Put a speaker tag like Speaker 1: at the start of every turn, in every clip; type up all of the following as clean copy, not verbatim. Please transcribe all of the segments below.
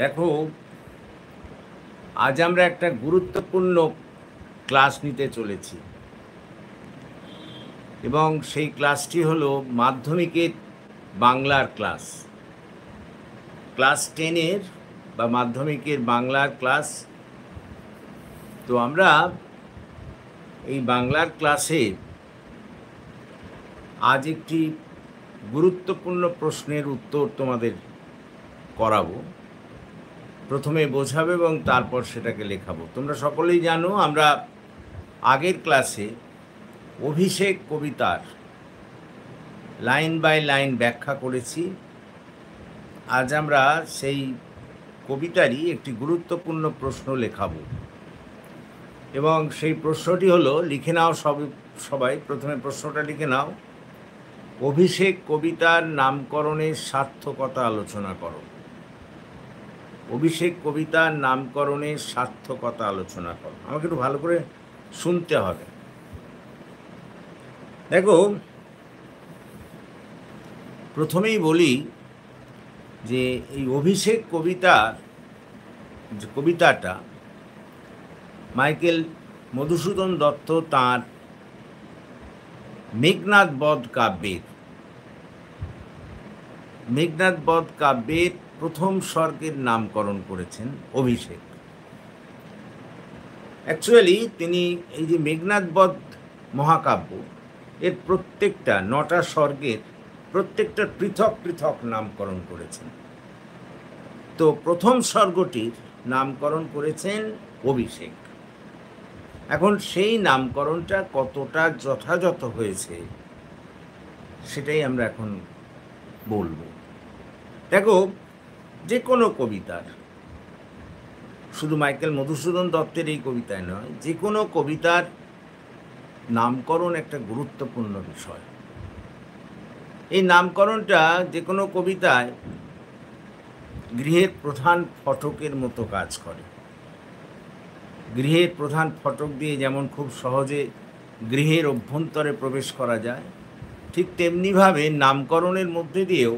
Speaker 1: দেখো, আজ আমরা একটা গুরুত্বপূর্ণ ক্লাস নিতে চলেছি এবং সেই ক্লাসটি হলো মাধ্যমিকের বাংলার ক্লাস। ক্লাস 10-এর বা মাধ্যমিকের বাংলার ক্লাস। তো আমরা এই বাংলার ক্লাসে আজ একটি গুরুত্বপূর্ণ প্রশ্নের উত্তর তোমাদের করাবো। প্রথমে বোঝাবো এবং তারপর সেটাকে লেখাবো। তোমরা সকলেই জানো, আমরা আগের ক্লাসে অভিষেক কবিতার লাইন বাই লাইন ব্যাখ্যা করেছি। আজ আমরা সেই কবিতারই একটি গুরুত্বপূর্ণ প্রশ্ন লেখাবো এবং সেই প্রশ্নটি হলো, লিখে নাও সবাই প্রথমে প্রশ্নটা লিখে নাও। অভিষেক কবিতার নামকরণের সার্থকতা আলোচনা করো। অভিষেক কবিতার নামকরণের সার্থকতা আলোচনা করো। আমাকে একটু ভালো করে শুনতে হবে। দেখো, প্রথমেই বলি যে এই অভিষেক কবিতাটা মাইকেল মধুসূদন দত্ত তাঁর মেঘনাদ বধ কাব্যের প্রথম স্বর্গের নামকরণ করেছেন অভিষেক। অ্যাকচুয়ালি তিনি এই যে মেঘনাদ বধ মহাকাব্য, এর প্রত্যেকটা 9টা স্বর্গের প্রত্যেকটা পৃথক পৃথক নামকরণ করেছেন। তো প্রথম স্বর্গটির নামকরণ করেছেন অভিষেক। এখন সেই নামকরণটা কতটা যথাযথ হয়েছে সেটাই আমরা এখন বলবো। দেখো, যে কোনো কবিতার, শুধু মাইকেল মধুসূদন দত্তের এই কবিতায় নয়, যে কোনো কবিতার নামকরণ একটা গুরুত্বপূর্ণ বিষয়। এই নামকরণটা যে কোনো কবিতায় গৃহের প্রধান ফটকের মতো কাজ করে। গৃহের প্রধান ফটক দিয়ে যেমন খুব সহজে গৃহের অভ্যন্তরে প্রবেশ করা যায়, ঠিক তেমনিভাবে নামকরণের মধ্যে দিয়েও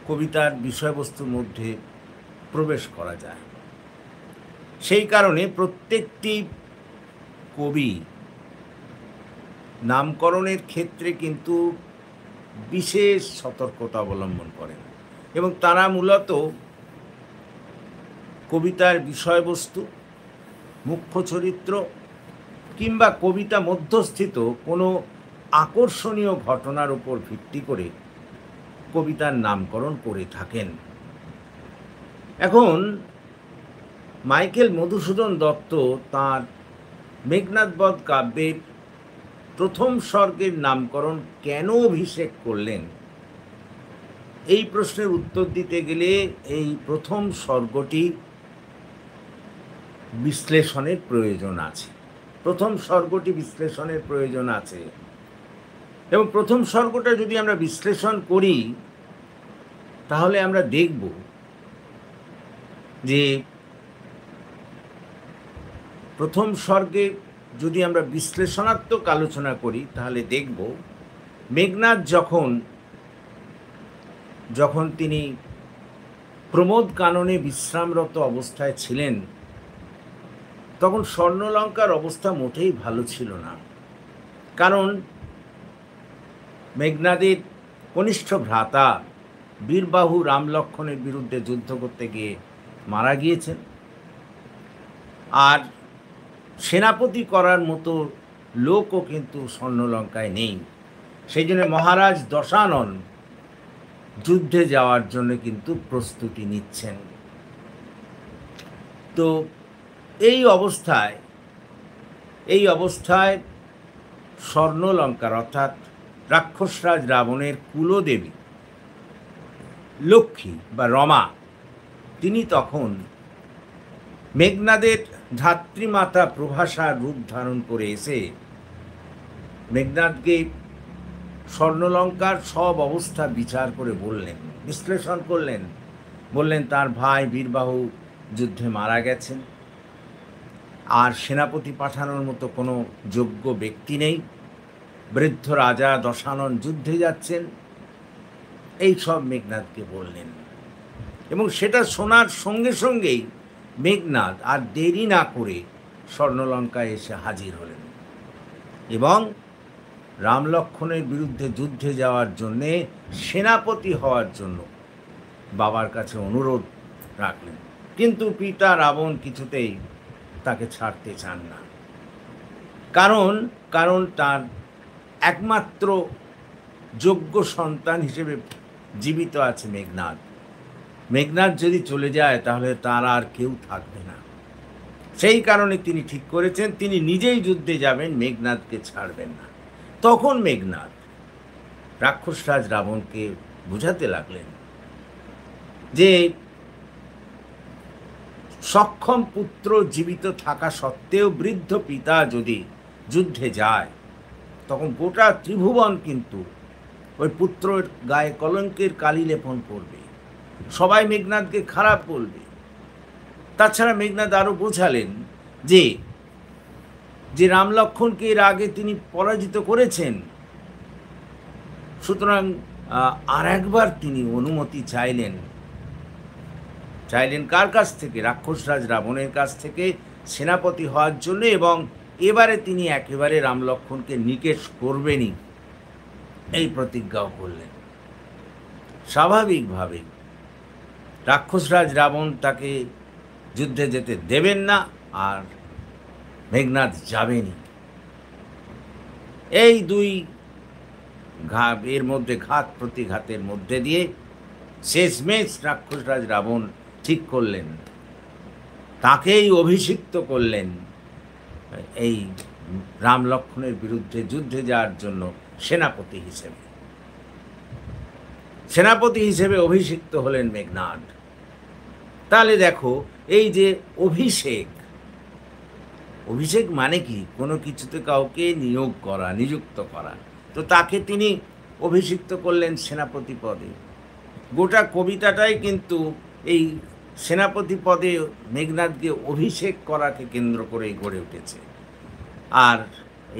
Speaker 1: কবিতার বিষয়বস্তুর মধ্যে প্রবেশ করা যায়। সেই কারণে প্রত্যেকটি কবি নামকরণের ক্ষেত্রে কিন্তু বিশেষ সতর্কতা অবলম্বন করেন এবং তারা মূলত কবিতার বিষয়বস্তু, মুখ্য চরিত্র কিংবা কবিতা মধ্যস্থিত কোনো আকর্ষণীয় ঘটনার উপর ভিত্তি করে কবিতার নামকরণ করে থাকেন। এখন মাইকেল মধুসূদন দত্ত তাঁর মেঘনাদ বধ কাব্যের প্রথম স্বর্গের নামকরণ কেন অভিষেক করলেন, এই প্রশ্নের উত্তর দিতে গেলে এই প্রথম স্বর্গটি বিশ্লেষণের প্রয়োজন আছে। এবং প্রথম স্বর্গটা যদি আমরা বিশ্লেষণ করি তাহলে আমরা দেখব যে প্রথম স্বর্গে যদি আমরা বিশ্লেষণাত্মক আলোচনা করি তাহলে দেখব মেঘনাদ যখন তিনি প্রমোদ কাননে বিশ্রামরত অবস্থায় ছিলেন, তখন স্বর্ণলঙ্কার অবস্থা মোটেই ভালো ছিল না। কারণ মেঘনাদের কনিষ্ঠ ভ্রাতা বীরবাহু রামলক্ষণের বিরুদ্ধে যুদ্ধ করতে গিয়ে মারা গিয়েছেন, আর সেনাপতি করার মতো লোকও কিন্তু স্বর্ণলঙ্কায় নেই। সেই জন্য মহারাজ দশানন যুদ্ধে যাওয়ার জন্য কিন্তু প্রস্তুতি নিচ্ছেন। তো এই অবস্থায় স্বর্ণলঙ্কার অর্থাৎ রাক্ষসরাজ রাবণের কুলদেবী লক্ষ্মী বা রমা, তিনি তখন মেঘনাদের ধাত্রীমাতা প্রভাসার রূপ ধারণ করে এসে মেঘনাদকে স্বর্ণলঙ্কার সব অবস্থা বিচার করে বিশ্লেষণ করলেন। বললেন তার ভাই বীরবাহু যুদ্ধে মারা গেছেন, আর সেনাপতি পাঠানোর মতো কোনো যোগ্য ব্যক্তি নেই, বৃদ্ধ রাজা দশানন যুদ্ধে যাচ্ছেন, এই সব মেঘনাদকে বললেন। এবং সেটা শোনার সঙ্গে সঙ্গেই মেঘনাদ আর দেরি না করে স্বর্ণলঙ্কায় এসে হাজির হলেন এবং রাম লক্ষ্মণের বিরুদ্ধে যুদ্ধে যাওয়ার জন্যে সেনাপতি হওয়ার জন্য বাবার কাছে অনুরোধ রাখলেন। কিন্তু পিতা রাবণ কিছুতেই তাকে ছাড়তে চান না। কারণ তার একমাত্র যোগ্য সন্তান হিসেবে জীবিত আছে মেঘনাদ। মেঘনাদ যদি চলে যায় তাহলে তার আর কেউ থাকবে না। সেই কারণে তিনি ঠিক করেছেন তিনি নিজেই যুদ্ধে যাবেন, মেঘনাদকে ছাড়বেন না। তখন মেঘনাদ রাক্ষসরাজ রাবণকে বোঝাতে লাগলেন যে সক্ষম পুত্র জীবিত থাকা সত্ত্বেও বৃদ্ধ পিতা যদি যুদ্ধে যায় তখন গোটা ত্রিভুবন কিন্তু ওই পুত্রের গায়ে কলঙ্কের কালি লেপন করবে, সবাই মেঘনাদকে খারাপ বলবে। তাছাড়া মেঘনাদ আরও বোঝালেন যে রাম লক্ষ্মণকে এর আগে তিনি পরাজিত করেছেন, সুতরাং আর একবার তিনি অনুমতি চাইলেন কার কাছ থেকে? রাক্ষসরাজ রাবণের কাছ থেকে সেনাপতি হওয়ার জন্য, এবং এবারে তিনি একেবারে রাম লক্ষ্মণকে নিকেশ করবেনই এই প্রতিজ্ঞাও করলেন। স্বাভাবিকভাবে রাক্ষসরাজ রাবণ তাকে যুদ্ধে যেতে দেবেন না, আর মেঘনাদ যাবেনই। এই দুই এর মধ্যে ঘাত প্রতিঘাতের মধ্যে দিয়ে শেষমেশ রাক্ষসরাজ রাবণ ঠিক করলেন তাকেই অভিষিক্ত করলেন এই রাম লক্ষ্মণের বিরুদ্ধে যুদ্ধে যাওয়ার জন্য সেনাপতি হিসেবে অভিষিক্ত হলেন মেঘনাদ। তাহলে দেখো, এই যে অভিষেক মানে কি? কোনো কিছুতে কাউকে নিযুক্ত করা, তো তাকে তিনি অভিষিক্ত করলেন সেনাপতি পদে। গোটা কবিতাটাই কিন্তু এই সেনাপতি পদে মেঘনাদকে অভিষেক করাকে কেন্দ্র করেই গড়ে উঠেছে, আর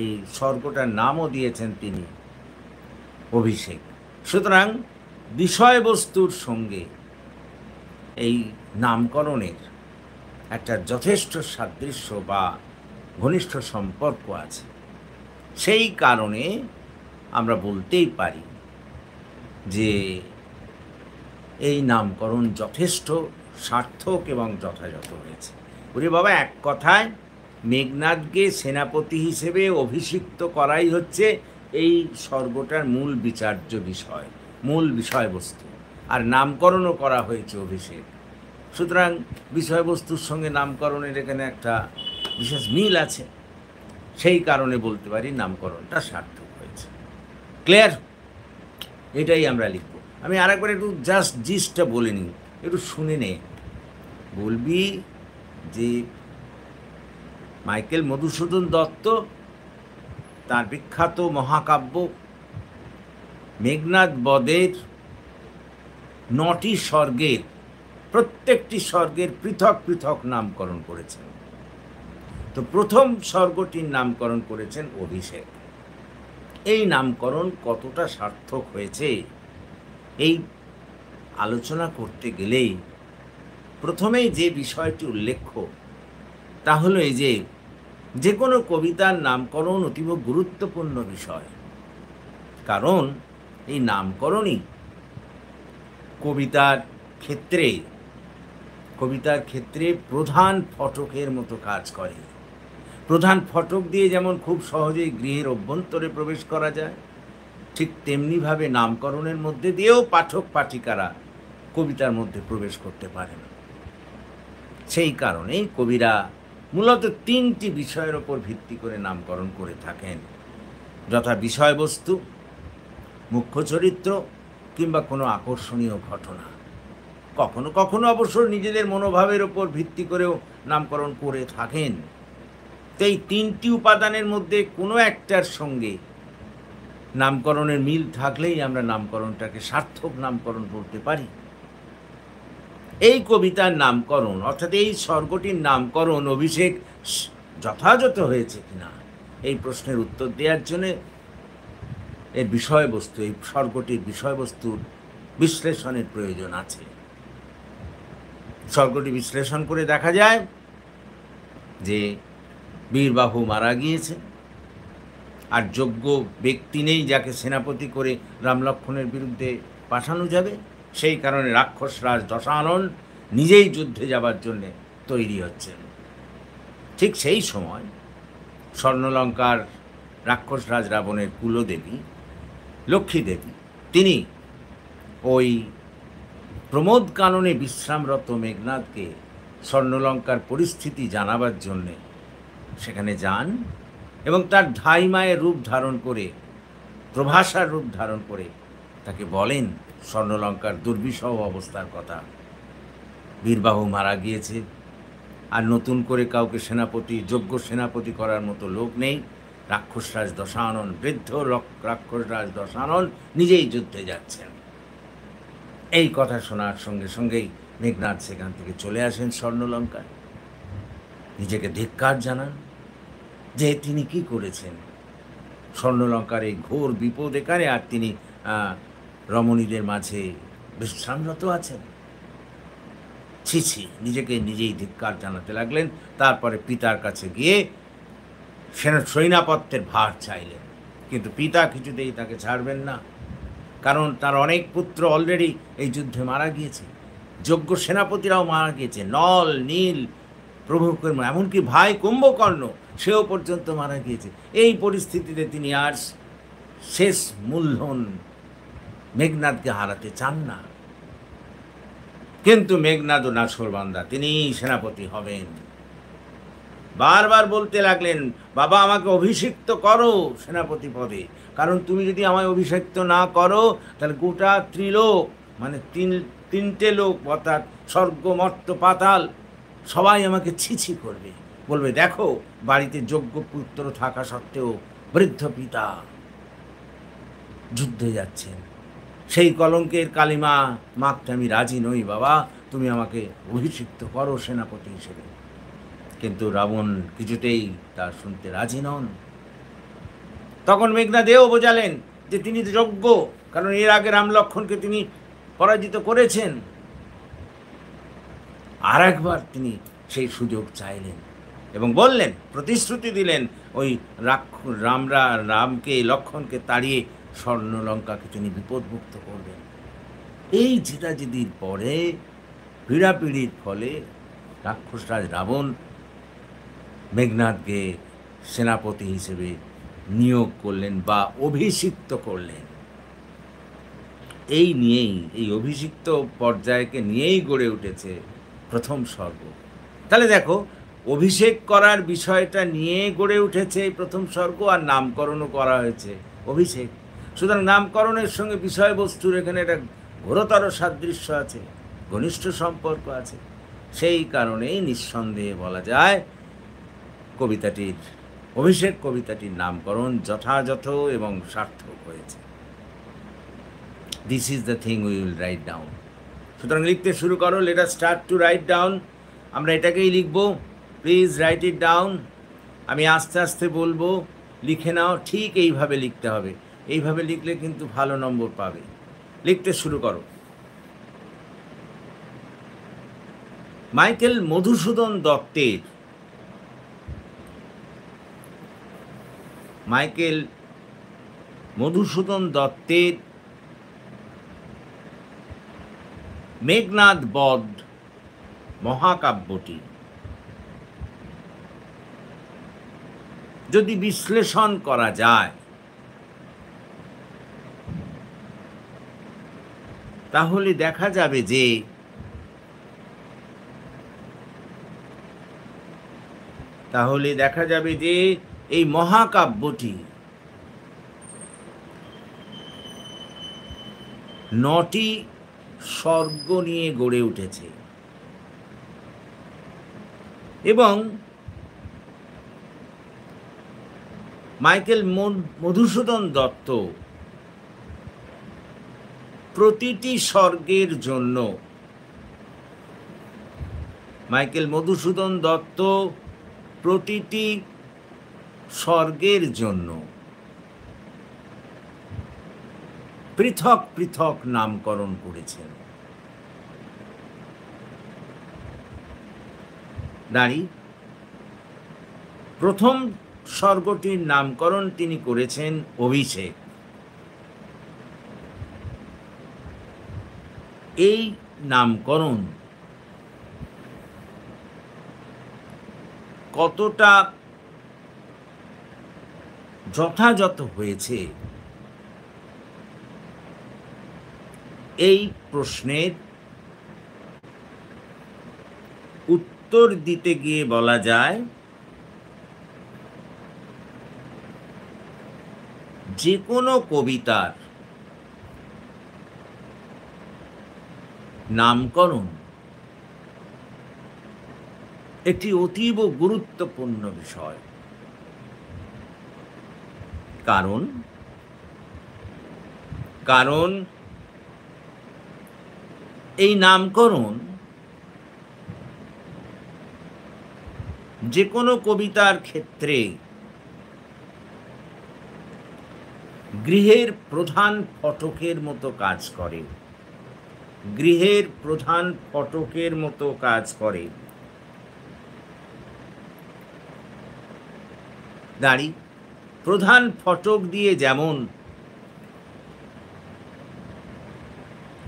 Speaker 1: এই স্বর্গটার নামও দিয়েছেন তিনি অভিষেক। সুতরাং বিষয়বস্তুর সঙ্গে এই নামকরণের একটা যথেষ্ট সাদৃশ্য বা ঘনিষ্ঠ সম্পর্ক আছে। সেই কারণে আমরা বলতেই পারি যে এই নামকরণ যথেষ্ট সার্থক এবং যথাযথ হয়েছে। ওরে বাবা, এক কথায় মেঘনাদকে সেনাপতি হিসেবে অভিষিক্ত করাই হচ্ছে এই স্বর্গটার মূল বিচার্য বিষয়, মূল বিষয়বস্তু, আর নামকরণও করা হয়েছে অভিষেক। সুতরাং বিষয়বস্তুর সঙ্গে নামকরণের এখানে একটা বিশেষ মিল আছে, সেই কারণে বলতে পারি নামকরণটা সার্থক হয়েছে। ক্লিয়ার? এটাই আমরা লিখব। আমি আরেকবার একটু জাস্ট জিস্টটা বলে নিই, একটু শুনে নে। বলবি যে মাইকেল মধুসূদন দত্ত তার বিখ্যাত মহাকাব্য মেঘনাদ বধের 9টি স্বর্গের প্রত্যেকটি স্বর্গের পৃথক পৃথক নামকরণ করেছেন। তো প্রথম স্বর্গটির নামকরণ করেছেন অভিষেক। এই নামকরণ কতটা সার্থক হয়েছে এই আলোচনা করতে গেলেই প্রথমেই যে বিষয়টি উল্লেখ্য তা হলো এই যে কোনো কবিতার নামকরণ অতীব গুরুত্বপূর্ণ বিষয়, কারণ এই নামকরণই কবিতার ক্ষেত্রে প্রধান ফটকের মতো কাজ করে। প্রধান ফটক দিয়ে যেমন খুব সহজেই গৃহের অভ্যন্তরে প্রবেশ করা যায়, ঠিক তেমনিভাবে নামকরণের মধ্যে দিয়েও পাঠক পাঠিকারা কবিতার মধ্যে প্রবেশ করতে পারেন। সেই কারণেই কবিরা মূলত 3টি বিষয়ের ওপর ভিত্তি করে নামকরণ করে থাকেন, যথা বিষয়বস্তু, মুখ্য চরিত্র কিংবা কোনো আকর্ষণীয় ঘটনা। কখনো কখনো অবশ্য নিজেদের মনোভাবের ওপর ভিত্তি করেও নামকরণ করে থাকেন। তো এই 3টি উপাদানের মধ্যে কোনো একটার সঙ্গে নামকরণের মিল থাকলেই আমরা নামকরণটাকে সার্থক নামকরণ বলতে পারি। এই কবিতার নামকরণ অর্থাৎ এই স্বর্গটির নামকরণ অভিষেক যথাযথ হয়েছে কিনা এই প্রশ্নের উত্তর দেওয়ার জন্যে এর বিষয়বস্তু, এই স্বর্গটির বিষয়বস্তুর বিশ্লেষণের প্রয়োজন আছে। স্বর্গটি বিশ্লেষণ করে দেখা যায় যে বীরবাহু মারা গিয়েছে, আর যোগ্য ব্যক্তি নেই যাকে সেনাপতি করে রাম লক্ষ্মণের বিরুদ্ধে পাঠানো যাবে। সেই কারণে রাক্ষসরাজ দশানন নিজেই যুদ্ধে যাবার জন্যে তৈরি হচ্ছেন। ঠিক সেই সময় স্বর্ণলঙ্কার রাক্ষসরাজ রাবণের কুলদেবী লক্ষ্মী দেবী তিনি ওই প্রমোদ কাননে বিশ্রামরত মেঘনাদকে স্বর্ণলঙ্কার পরিস্থিতি জানাবার জন্যে সেখানে যান এবং তার ধাইমায়ের রূপ ধারণ করে, প্রভাষার রূপ ধারণ করে তাকে বলেন স্বর্ণলঙ্কার দুর্বিষহ অবস্থার কথা। বীরবাহু মারা গিয়েছে, আর নতুন করে কাউকে সেনাপতি, যোগ্য সেনাপতি করার মতো লোক নেই। রাক্ষসরাজ দশানন, বৃদ্ধ রাক্ষসরাজ দশানন নিজেই যুদ্ধে যাচ্ছেন। এই কথা শোনার সঙ্গে সঙ্গেই মেঘনাদ সেখান থেকে চলে আসেন স্বর্ণলঙ্কায়, নিজেকে ধিক্কার জানান যে তিনি কি করেছেন। স্বর্ণলঙ্কার এই ঘোর বিপদ এখানে, আর তিনি রমণীদের মাঝে বিশ্রামরত আছেন। ছি ছি, নিজেকে নিজেই ধিক্কার জানাতে লাগলেন। তারপরে পিতার কাছে গিয়ে সৈনাপত্যের ভার চাইলেন, কিন্তু পিতা কিছুতেই তাকে ছাড়বেন না, কারণ তার অনেক পুত্র অলরেডি এই যুদ্ধে মারা গিয়েছে, যোগ্য সেনাপতিরাও মারা গিয়েছে, নল নীল প্রভুকে, এমনকি ভাই কুম্ভকর্ণ সেও পর্যন্ত মারা গিয়েছে। এই পরিস্থিতিতে তিনি আর শেষ মূলধন মেঘনাদকে হারাতে চান না। কিন্তু মেঘনাদও নাছোড়বান্দা, তিনি সেনাপতি হবেন। বারবার বলতে লাগলেন, বাবা আমাকে অভিষিক্ত করো সেনাপতি পদে, কারণ তুমি যদি আমায় অভিষিক্ত না করো তাহলে গোটা ত্রিলোক, মানে তিনটে লোক, অর্থাৎ স্বর্গ মর্ত্য পাতাল, সবাই আমাকে ছিছি করবে, বলবে দেখো বাড়িতে যোগ্য পুত্র থাকা সত্ত্বেও বৃদ্ধ পিতা যুদ্ধে যাচ্ছেন। সেই কলঙ্কের কালিমা মাখতে আমি রাজি নই বাবা, তুমি আমাকে অভিষিক্ত করো সেনাপতি হিসেবে। কিন্তু রাবণ কিছুতেই তা শুনতে রাজি নন। তখন মেঘনাদেও বোঝালেন যে তিনি যোগ্য, কারণ এর আগে রাম লক্ষ্মণকে তিনি পরাজিত করেছেন। আর একবার তিনি সেই সুযোগ চাইলেন এবং বললেন, প্রতিশ্রুতি দিলেন, ওই রামকে লক্ষ্মণকে তাড়িয়ে স্বর্ণলঙ্কাকে তিনি বিপদমুক্ত করবেন। এই জেদাজেদির পরে, পীড়াপিড়ির ফলে রাক্ষসরাজ রাবণ মেঘনাদকে সেনাপতি হিসেবে নিয়োগ করলেন বা অভিষিক্ত করলেন। এই নিয়েই, এই অভিষিক্ত পর্যায়কে নিয়েই গড়ে উঠেছে প্রথম স্বর্গ। তাহলে দেখো, অভিষেক করার বিষয়টা নিয়ে গড়ে উঠেছে এই প্রথম স্বর্গ, আর নামকরণও করা হয়েছে অভিষেক। সুতরাং নামকরণের সঙ্গে বিষয়বস্তুর এখানে একটা ঘোরতর সাদৃশ্য আছে, ঘনিষ্ঠ সম্পর্ক আছে। সেই কারণেই নিঃসন্দেহে বলা যায় কবিতাটির, অভিষেক কবিতাটির নামকরণ যথাযথ এবং সার্থক হয়েছে। This is the thing we will write down. সুতরাং লিখতে শুরু করো, let us start to write down. আমরা এটাকেই লিখব, প্লিজ রাইট ইট ডাউন। আমি আস্তে আস্তে বলবো, লিখে নাও। ঠিক এইভাবে লিখতে হবে, এইভাবে লিখলে কিন্তু ভালো নম্বর পাবে। লিখতে শুরু করো। মাইকেল মধুসূদন দত্তের, মাইকেল মধুসূদন দত্তের মেঘনাদ বধ মহাকাব্যটি যদি বিশ্লেষণ করা যায় তাহলে দেখা যাবে যে এই মহাকাব্যটি 9টি স্বর্গ নিয়ে গড়ে উঠেছে এবং মাইকেল মধুসূদন দত্ত প্রতিটি স্বর্গের জন্য, মাইকেল মধুসূদন দত্ত প্রতিটি স্বর্গের জন্য পৃথক পৃথক নামকরণ করেছেন। দাঁড়িয়ে প্রথম স্বর্গটির নামকরণ তিনি করেছেন অভিষেক। এই নামকরণ কতটা যথাযথ হয়েছে এই প্রশ্নের উত্তর দিতে গিয়ে বলা যায় যে কোনো কবিতার নামকরণ একটি অতীব গুরুত্বপূর্ণ বিষয়। কারণ এই নামকরণ যে কোনো কবিতার ক্ষেত্রে গৃহের প্রধান ফটকের মতো কাজ করে। গৃহের প্রধান ফটকের মতো কাজ করে। দাঁড়ি প্রধান ফটক দিয়ে যেমন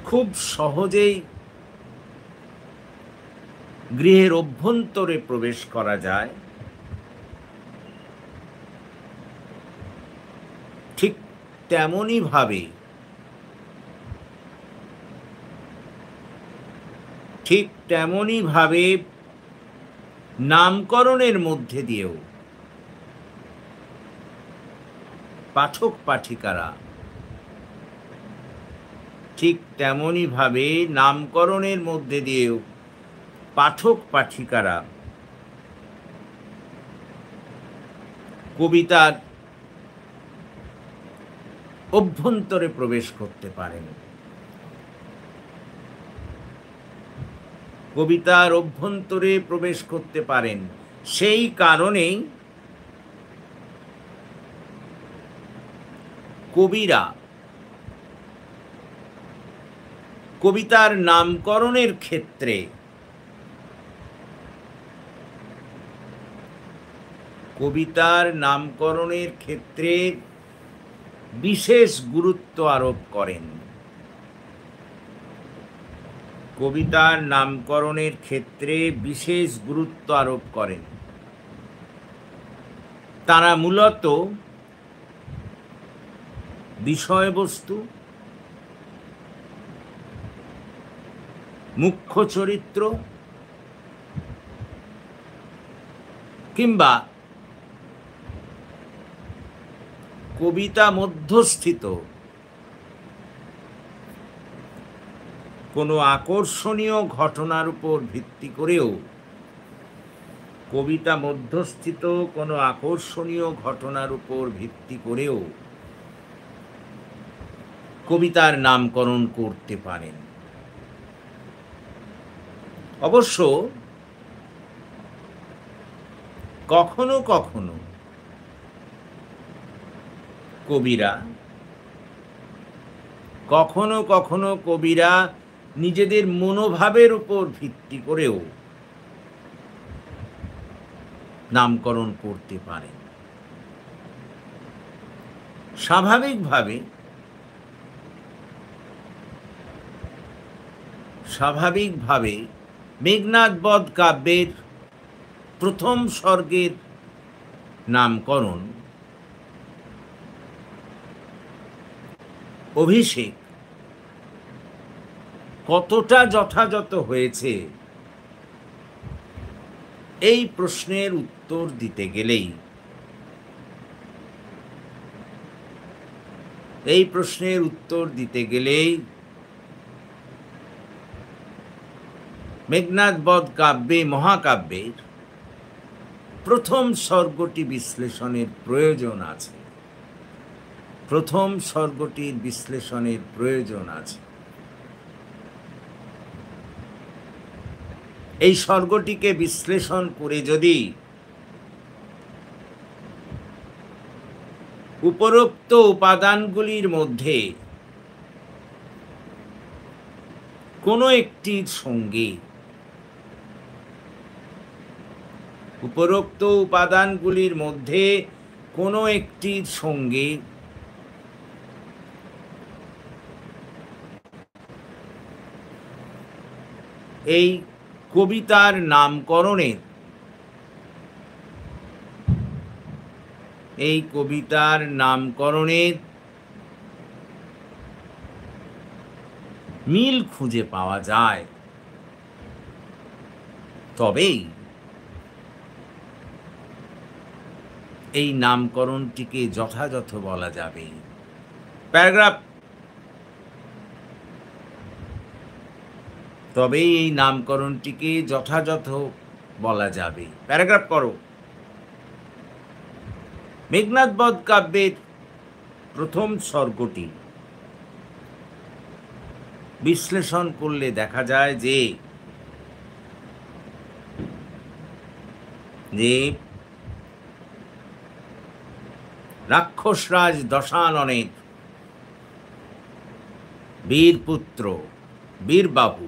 Speaker 1: খুব সহজেই গৃহের অভ্যন্তরে প্রবেশ করা যায়, ঠিক তেমনই ভাবে নামকরণের মধ্যে দিয়েও পাঠক পাঠিকারা ঠিক তেমনই ভাবে নামকরণের মধ্যে দিয়েও পাঠক পাঠিকারা কবিতার অভ্যন্তরে প্রবেশ করতে পারেন। কবিতার অভ্যন্তরে প্রবেশ করতে পারেন। সেই কারণেই কবিরা কবিতার নামকরণের ক্ষেত্রে বিশেষ গুরুত্ব আরোপ করেন। কবিতার নামকরণের ক্ষেত্রে বিশেষ গুরুত্ব আরোপ করেন। তারা মূলত বিষয়বস্তু, মুখ্য চরিত্র কিংবা কবিতা মধ্যস্থিত কোনো আকর্ষণীয় ঘটনার উপর ভিত্তি করেও কবিতার নামকরণ করতে পারেন। অবশ্য কখনো কখনো কবিরা নিজেদের মনোভাবের উপর ভিত্তি করেও নামকরণ করতে পারেন। স্বাভাবিকভাবে মেঘনাদ বধ কাব্যের প্রথম স্বর্গের নামকরণ অভিষেক কতটা যথাযথ হয়েছে এই প্রশ্নের উত্তর দিতে গেলেই মেঘনাদ বধ মহাকাব্যের প্রথম স্বর্গটি বিশ্লেষণের প্রয়োজন আছে। এই স্বর্গটিকে বিশ্লেষণ করে যদি উপরোক্ত উপাদানগুলির মধ্যে কোনো একটির সঙ্গে উপরোক্ত উপাদানগুলির মধ্যে কোনো একটির সঙ্গে এই কবিতার নামকরণের মিল খুঁজে পাওয়া যায়, তবেই এই নামকরণটিকে যথাযথ বলা যাবে। প্যারাগ্রাফ। তবেই এই নামকরণটিকে যথাযথ বলা যাবে। প্যারাগ্রাফ করো। মেঘনাদ বধ কাব্যের প্রথম সর্গটি বিশ্লেষণ করলে দেখা যায় যে রাক্ষসরাজ দশাননের বীরপুত্র বীরবাহু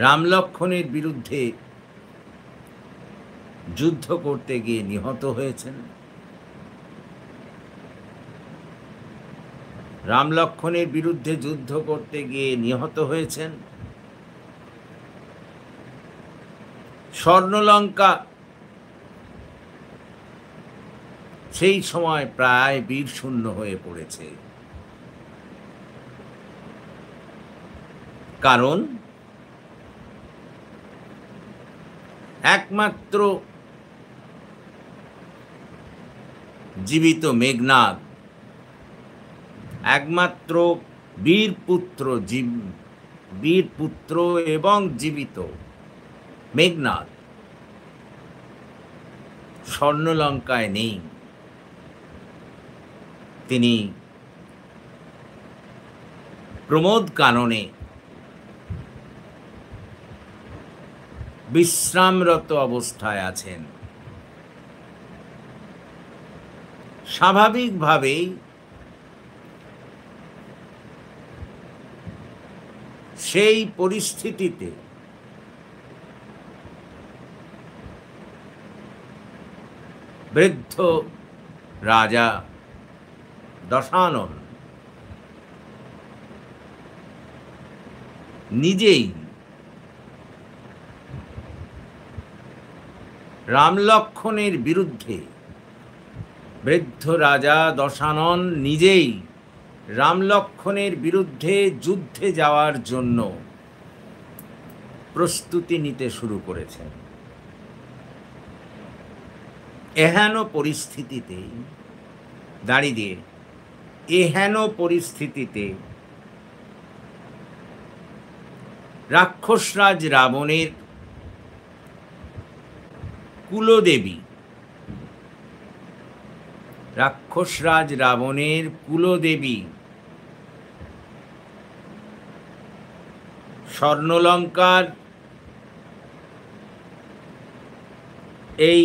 Speaker 1: রামলক্ষ্মণের বিরুদ্ধে যুদ্ধ করতে গিয়ে নিহত হয়েছেন। রামলক্ষ্মণের বিরুদ্ধে যুদ্ধ করতে গিয়ে নিহত হয়েছেন। স্বর্ণলঙ্কা সেই সময় প্রায় বীরশূন্য হয়ে পড়েছে, কারণ একমাত্র জীবিত মেঘনাদ, একমাত্র বীরপুত্র এবং জীবিত মেঘনাদ স্বর্ণলঙ্কায় নেই। তিনি প্রমোদ কাননে বিশ্রামরত অবস্থায় আছেন। স্বাভাবিকভাবেই সেই পরিস্থিতিতে বৃদ্ধ রাজা দশানন নিজেই রামলক্ষ্মণের বিরুদ্ধে, বৃদ্ধ রাজা দশানন নিজেই রামলক্ষ্মণের বিরুদ্ধে যুদ্ধে যাওয়ার জন্য প্রস্তুতি নিতে শুরু করেছেন। এহেন পরিস্থিতিতে দাঁড়িয়ে রাক্ষসরাজ রাবণের কুলদেবী স্বর্ণলঙ্কার এই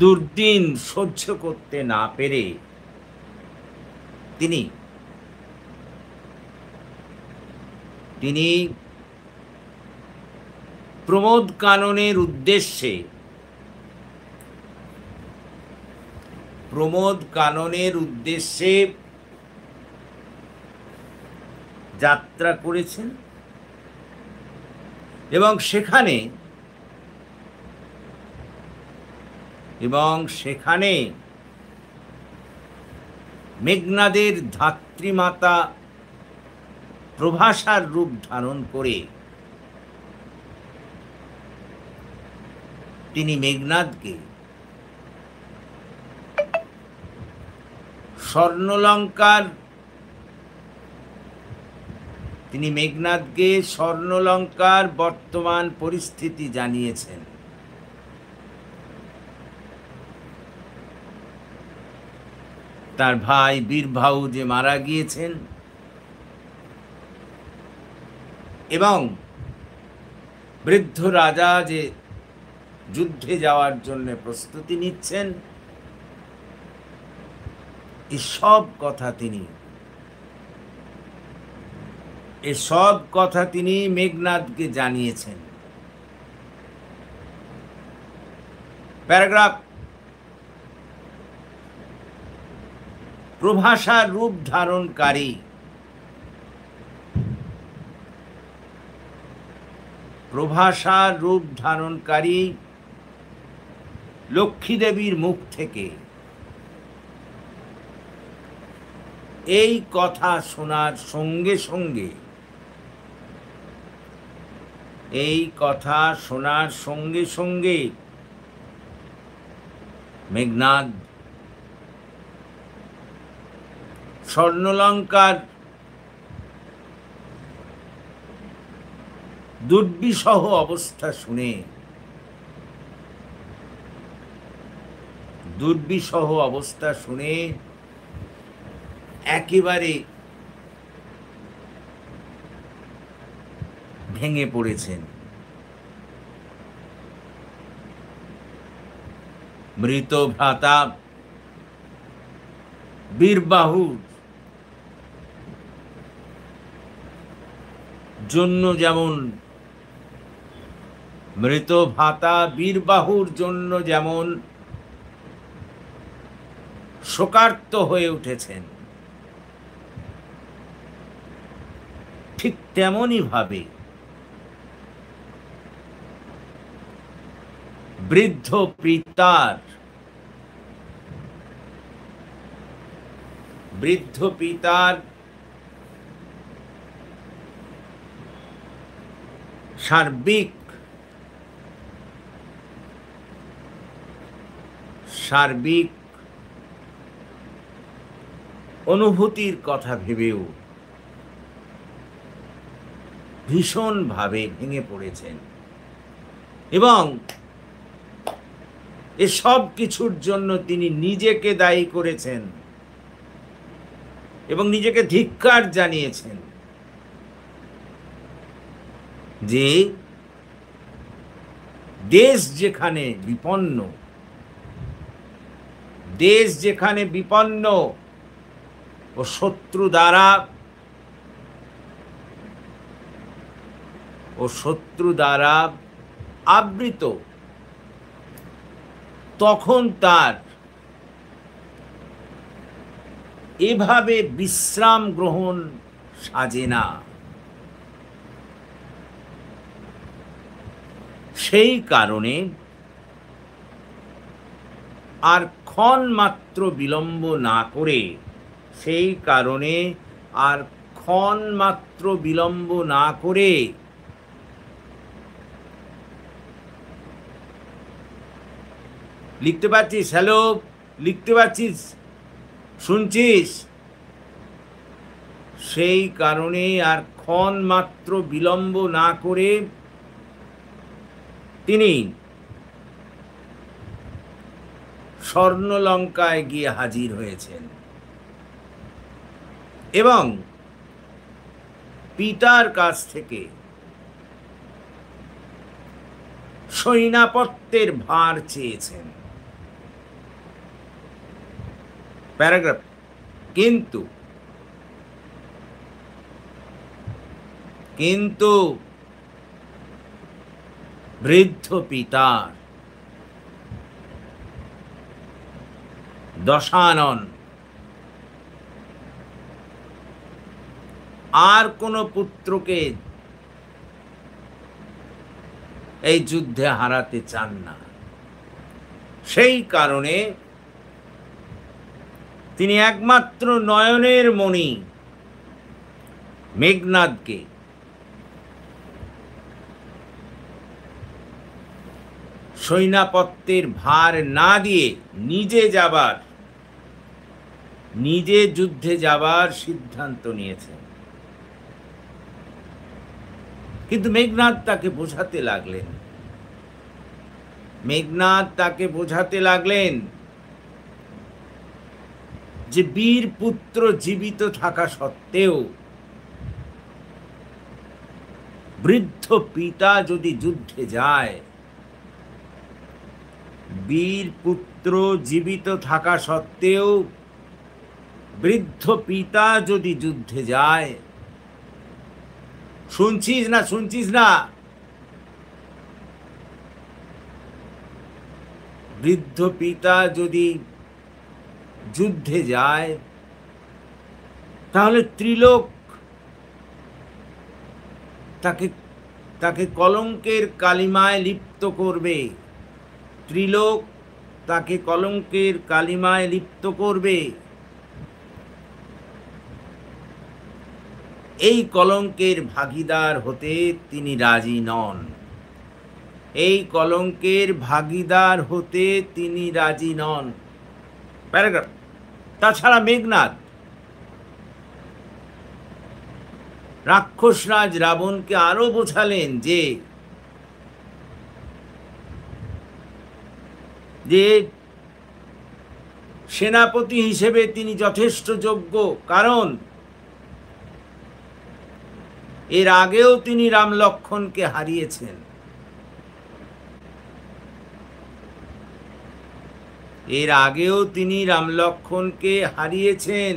Speaker 1: দুর্দিন সহ্য করতে না পেরে তিনি প্রমোদ কাননের উদ্দেশ্যে যাত্রা করেছেন এবং সেখানে মেঘনাদের ধাত্রীমাতা প্রভাসার রূপ ধারণ করে তিনি মেঘনাদকে স্বর্ণলঙ্কার বর্তমান পরিস্থিতি জানিয়েছেন। তার ভাই বীরবাহু যে মারা গিয়েছেন এবং বৃদ্ধ রাজা যে যুদ্ধে যাওয়ার জন্য প্রস্তুতি নিচ্ছেন, এই সব কথা তিনি এসব কথা তিনি মেঘনাদকে জানিয়েছেন। প্যারাগ্রাফ, প্রভাষার রূপ ধারণকারী, প্রভাষার রূপ ধারণকারী লক্ষ্মী দেবীর মুখ থেকে এই কথা শোনার সঙ্গে সঙ্গে, এই কথা শোনার সঙ্গে সঙ্গে মেঘনাদ স্বর্ণলঙ্কার দুর্বিষহ অবস্থা শুনে, দুর্বিষহ অবস্থা শুনে একেবারে ভেঙে পড়েছেন। মৃত ভ্রাতা বীরবাহুর জন্য যেমন, মৃত ভ্রাতা বীরবাহুর জন্য যেমন শোকার্ত হয়ে উঠেছেন, ঠিক তেমনই ভাবে বৃদ্ধ পিতার সার্বিক অনুভূতির কথা ভেবেও ভীষণভাবে ভেঙে পড়েছেন এবং এসব কিছুর জন্য তিনি নিজেকে দায়ী করেছেন এবং নিজেকে ধিক্কার জানিয়েছেন যে দেশ যেখানে বিপন্ন ও শত্রু দ্বারা আবৃত, তখন তার এভাবে বিশ্রাম গ্রহণ সাজে না। সেই কারণে আর ক্ষণ মাত্র বিলম্ব না করে লিখতে পারছিস? হ্যালো, লিখতে পারছিস? শুনছিস? সেই কারণে আর ক্ষণ মাত্র বিলম্ব না করে তিনি স্বর্ণলঙ্কায় গিয়ে হাজির হয়েছেন এবং পিতার কাছ থেকে সৈন্যাপত্যের ভার চেয়েছেন। প্যারাগ্রাফ, কিন্তু বৃদ্ধ পিতার দশানন আর কোনো পুত্রকে এই যুদ্ধে হারাতে চান না। সেই কারণে তিনি একমাত্র নয়নের মণি মেঘনাদকে সৈন্যাপত্যের ভার না দিয়ে নিজে যুদ্ধে যাবার সিদ্ধান্ত নিয়েছেন। কিন্তু মেঘনাদ তাকে বোঝাতে লাগলেন যে বীর পুত্র জীবিত থাকা সত্ত্বেও বৃদ্ধ পিতা যদি যুদ্ধে যায়, বীর পুত্র জীবিত থাকা সত্ত্বেও বৃদ্ধ পিতা যদি যুদ্ধে যায়, শুনছিস না শুনছিস না? বৃদ্ধ পিতা যদি যুদ্ধে যায় তাহলে ত্রিলোক তাকে তাকে কলঙ্কের কালিমায় লিপ্ত করবে। ত্রিলোক তাকে কলঙ্কের কালিমায় লিপ্ত করবে। এই কলঙ্কের ভাগীদার হতে তিনি রাজি নন। এই কলঙ্কের ভাগীদার হতে তিনি রাজি নন। প্যারাগ্রাফ। তাছাড়া মেঘনাদ রাক্ষসরাজ রাবণকে আরো বোঝালেন যে সেনাপতি হিসেবে তিনি যথেষ্ট যোগ্য, কারণ এর আগেও তিনি রাম লক্ষ্মণকে হারিয়েছেন। এর আগেও তিনি রাম লক্ষ্মণকে হারিয়েছেন।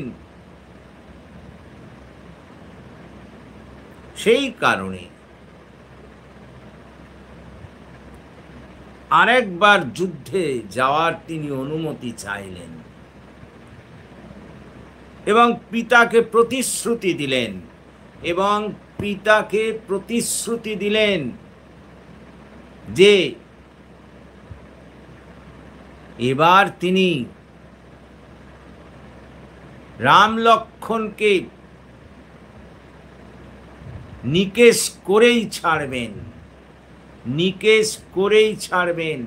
Speaker 1: সেই কারণে আরেকবার যুদ্ধে যাওয়ার তিনি অনুমতি চাইলেন এবং পিতাকে প্রতিশ্রুতি দিলেন যে এবার তিনি রাম লক্ষ্মণকে নিকেশ করেই ছাড়বেন।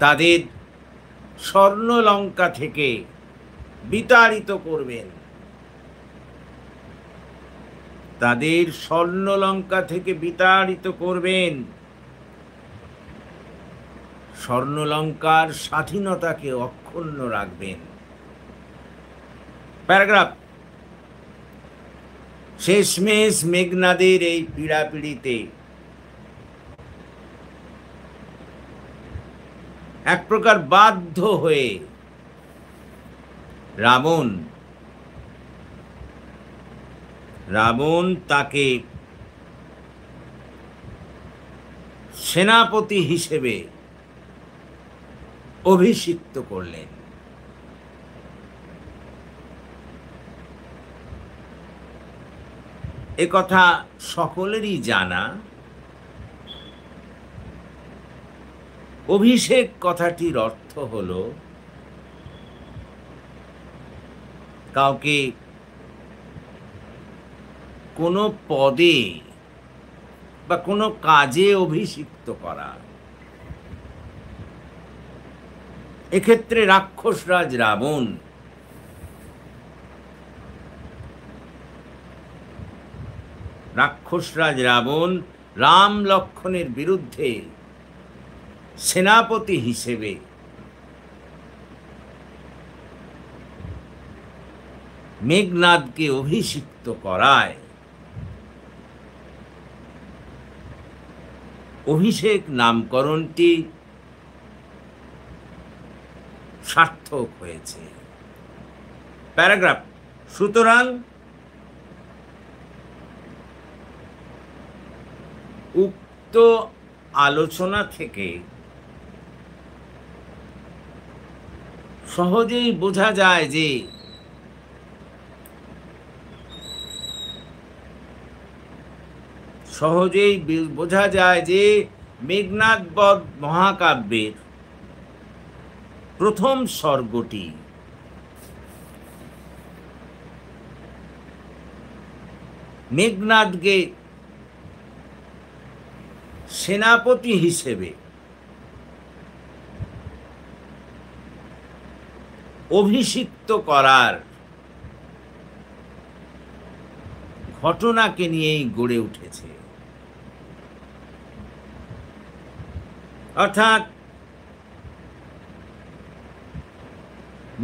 Speaker 1: তাদের স্বর্ণলঙ্কা থেকে বিতাড়িত করবেন। স্বর্ণলঙ্কার স্বাধীনতাকে অক্ষুণ্ণ রাখবেন। প্যারাগ্রাফ। শেষমেশ মেঘনাদের এই পীড়াপিড়িতে এক প্রকার বাধ্য হয়ে রাবণ তাকে সেনাপতি হিসেবে অভিষিক্ত করলেন। এ কথা সকলেরই জানা। অভিষেক কথাটির অর্থ হল কাউকে কোনো পদে বা কোনো কাজে অভিষিক্ত করা। এক্ষেত্রে রাক্ষসরাজ রাবণ রাম লক্ষ্মণের বিরুদ্ধে সেনাপতি হিসেবে মেঘনাদকে অভিষিক্ত করায় অভিষেক নামকরণটি সার্থক হয়েছে। প্যারাগ্রাফ। সুতরাং উক্ত আলোচনা থেকে সহজেই বোঝা যায় যে মেঘনাদ বধ মহাকাব্যের প্রথম সর্গটি মেঘনাদকে সেনাপতি হিসেবে অভিষিক্ত করার ঘটনাকে নিয়েই গড়ে উঠেছে। অর্থাৎ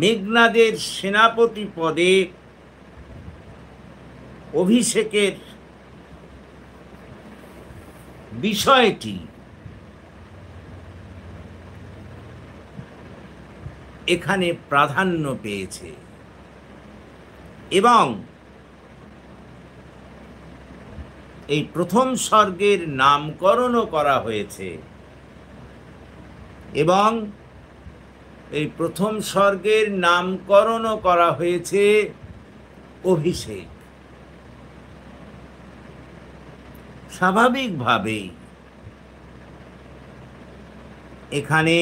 Speaker 1: মেঘনাদের সেনাপতি পদে অভিষেকের বিষয়টি এখানে প্রাধান্য পেয়েছে। এবং এই প্রথম স্বর্গের নামকরণও করা হয়েছে, এবং এই প্রথম স্বর্গের নামকরণও করা হয়েছে অভিষেক। স্বাভাবিকভাবেই এখানে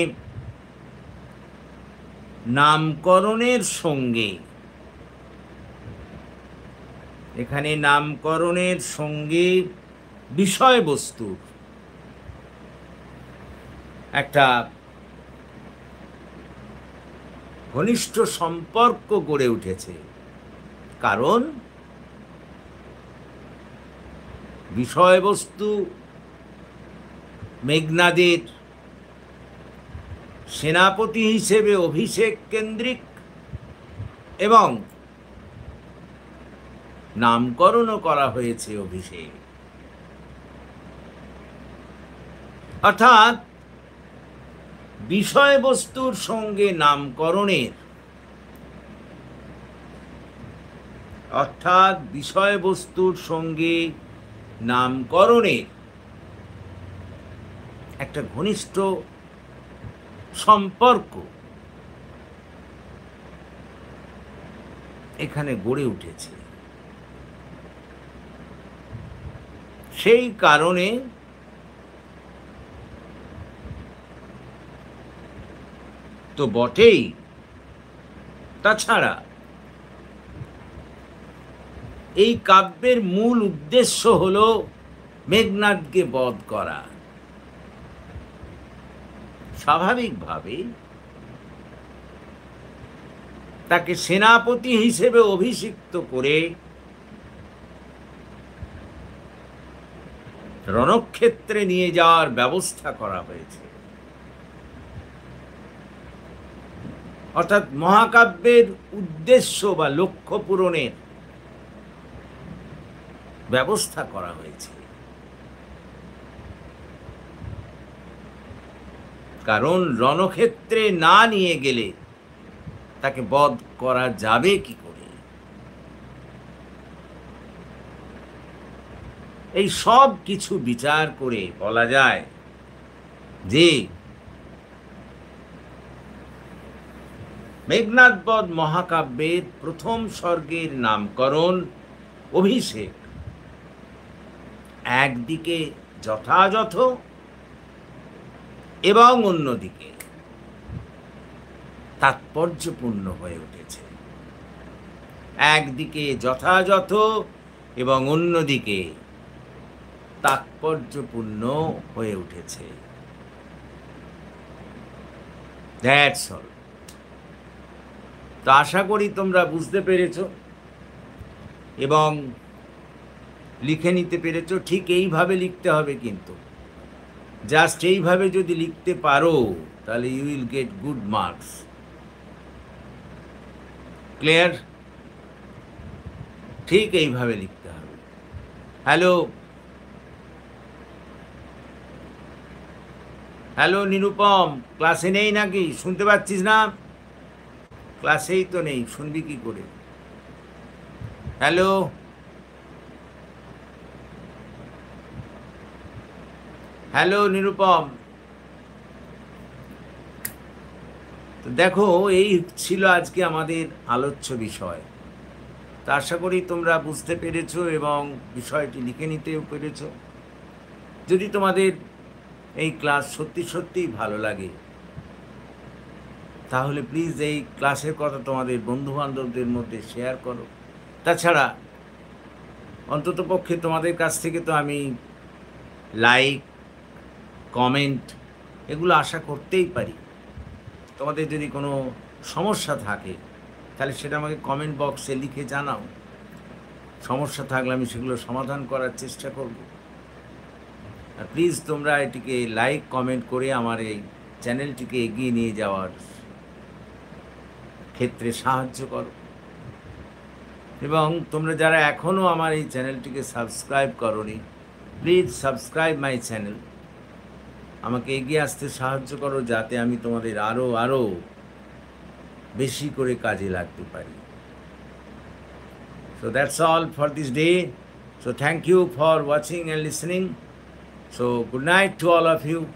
Speaker 1: নামকরণের সঙ্গে বিষয়বস্তুর একটা ঘনিষ্ঠ সম্পর্ক গড়ে উঠেছে। কারণ বিষয়বস্তু মেঘনাদের সেনাপতি হিসেবে অভিষেক কেন্দ্রিক, এবং নামকরণও করা হয়েছে অভিষেক। অর্থাৎ বিষয়বস্তুর সঙ্গে নামকরণের একটা ঘনিষ্ঠ সম্পর্ক এখানে গড়ে উঠেছে। সেই কারণে তো বটেই, তাছাড়া এই কাব্যের মূল উদ্দেশ্য হল মেঘনাদকে বধ করা। স্বাভাবিকভাবে তাকে সেনাপতি হিসেবে অভিষিক্ত করে রণক্ষেত্রে নিয়ে যাওয়ার ব্যবস্থা করা হয়েছে। অর্থাৎ মহাকাব্যের উদ্দেশ্য বা লক্ষ্য পূরণের ব্যবস্থা করা হয়েছে। কারণ রণক্ষেত্রে না নিয়ে গেলে তাকে বধ করা যাবে কি করে? এই সব কিছু বিচার করে বলা যায় যে মেঘনাদ বধ মহাকাব্যের প্রথম স্বর্গের নামকরণ অভিষেক একদিকে যথাযথ এবং অন্যদিকে তাৎপর্যপূর্ণ হয়ে উঠেছে। একদিকে যথাযথ এবং অন্যদিকে তাৎপর্যপূর্ণ হয়ে উঠেছে। That's all. তো আশা করি তোমরা বুঝতে পেরেছ এবং লিখে নিতে পেরেছ। ঠিক এইভাবে লিখতে হবে, কিন্তু জাস্ট এইভাবে যদি লিখতে পারো তাহলে you will get good marks. Clear? ঠিক এইভাবে লিখতে হবে। হ্যালো নিরুপম, ক্লাসে নেই নাকি? শুনতে পাচ্ছিস না? ক্লাসেই তো নেই, শুনবি কি করে? হ্যালো নিরুপম। তো দেখো, এই ছিল আজকে আমাদের আলোচ্য বিষয়। তা আশা করি তোমরা বুঝতে পেরেছো এবং বিষয়টি লিখে নিতেও পেরেছো। যদি তোমাদের এই ক্লাস সত্যি সত্যিই ভালো লাগে তাহলে প্লিজ এই ক্লাসের কথা তোমাদের বন্ধুবান্ধবদের মধ্যে শেয়ার করো। তাছাড়া অন্ততপক্ষে তোমাদের কাছ থেকে তো আমি লাইক, কমেন্ট এগুলো আশা করতেই পারি। তোমাদের যদি কোনো সমস্যা থাকে তাহলে সেটা আমাকে কমেন্ট বক্সে লিখে জানাও। সমস্যা থাকলে আমি সেগুলো সমাধান করার চেষ্টা করব। আর প্লিজ তোমরা এটিকে লাইক, কমেন্ট করে আমার এই চ্যানেলটিকে এগিয়ে নিয়ে যাওয়ার ক্ষেত্রে সাহায্য করো। এবং তোমরা যারা এখনও আমার এই চ্যানেলটিকে সাবস্ক্রাইব করোনি, প্লিজ সাবস্ক্রাইব মাই চ্যানেল। আমাকে এগিয়ে আসতে সাহায্য করো যাতে আমি তোমাদের আরও বেশি করে কাজে লাগতে পারি। So that's all for this day. So thank you for watching and listening. So good night to all of you.